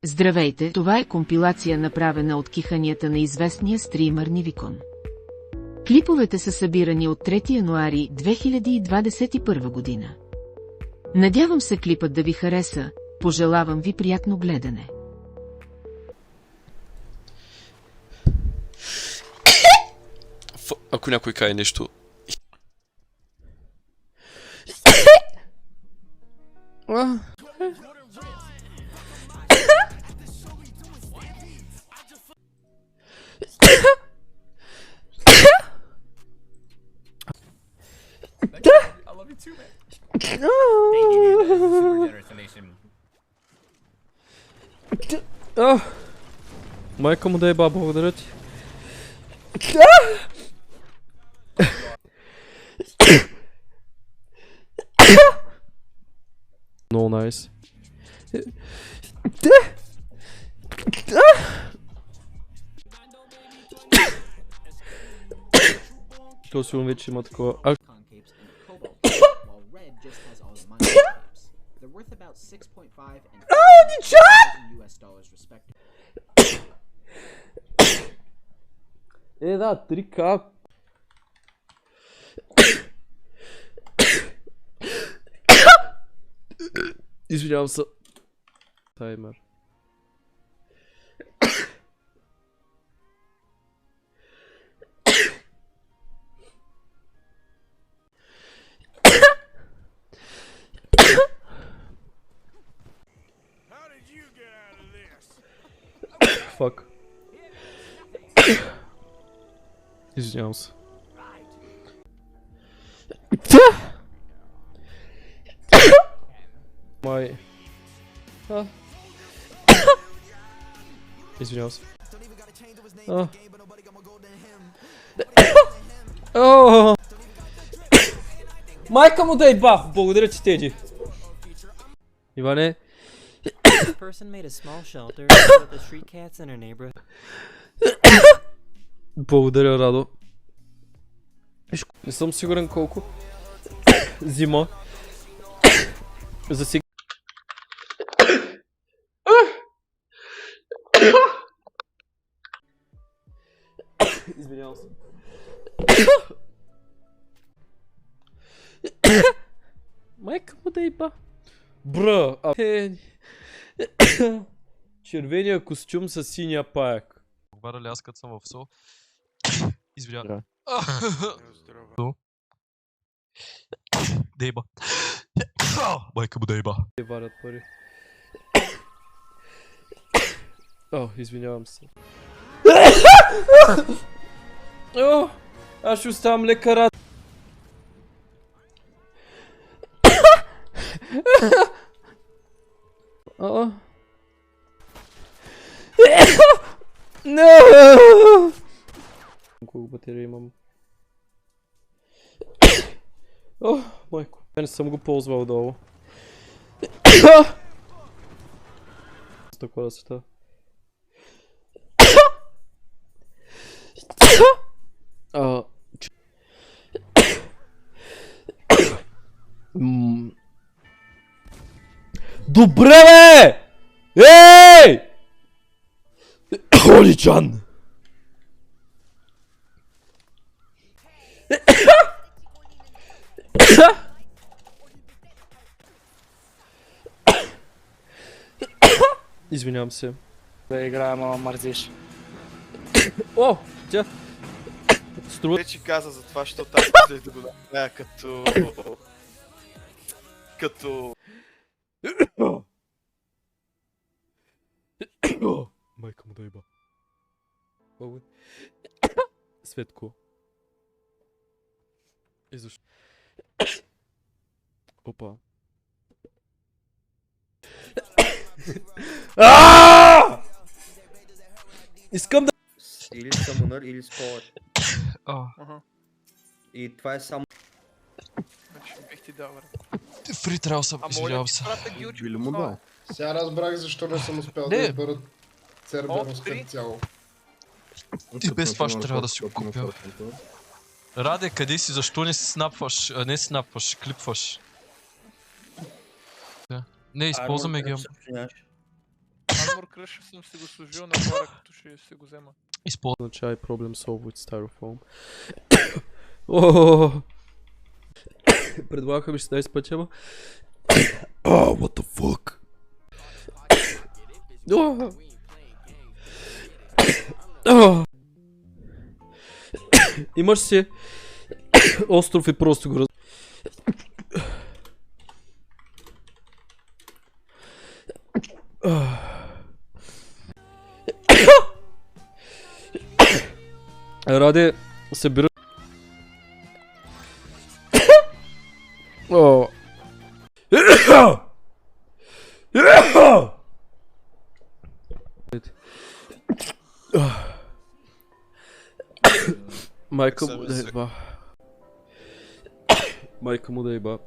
Здравейте, това е компилация направена от киханията на известния стримър Нивикон. Клиповете са събирани от 3 януари 2021 година. Надявам се клипът да ви хареса, пожелавам ви приятно гледане. Ако някой каже нещо... Майка му да еба, благодаря ти. Много найс. То сигурно вече има такова. Да, 3К. Извинявам се. Таймер. Фак. Извинявам се. Май. Извинявам се. Майка му да еба! Благодаря ти, Теди. Иване. Благодаря, Радо. Не съм сигурен колко. Зима. За сега. Извинявам се. Майка му да еба. Бра, червения костюм с синия паяк. Бара ли аз като съм в СО? Извинявам. Дейба. Майка му дейба. Те варят пари. Извинявам се. Аз ще оставам лекара. Колко батерия имам? Майко. Не съм го ползвал долу. Такова да света. Добре, бе! Ей! Холичан! Извинявам се. Да играем, ама мързиш. Тя... Струва... Вече каза за това, защото аз след да го направя като... Майка му да еба. Светко. И защо? Опа. Искам да... Или Самонър, или Спорт. И това е само... Бих ти дал, Фри трябва съм, извинявам се. Били му дал. Сега разбрах защо не съм успял да избера Церберус като цяло. Ти без това ще трябва да си го купя. Раде, къде си? Защо не си снапваш? Не снапваш, клипваш. Не, използваме ги. Armor Crush съм си го служил на хора, като ще си го взема. Използвам. Chai problem solved with styrofoam. О, предлагаха ми 16 пъти, ама... What the fuck? Имаш си остров и просто го раз... Ради, събира... О. Майка му да еба. Майка му да еба.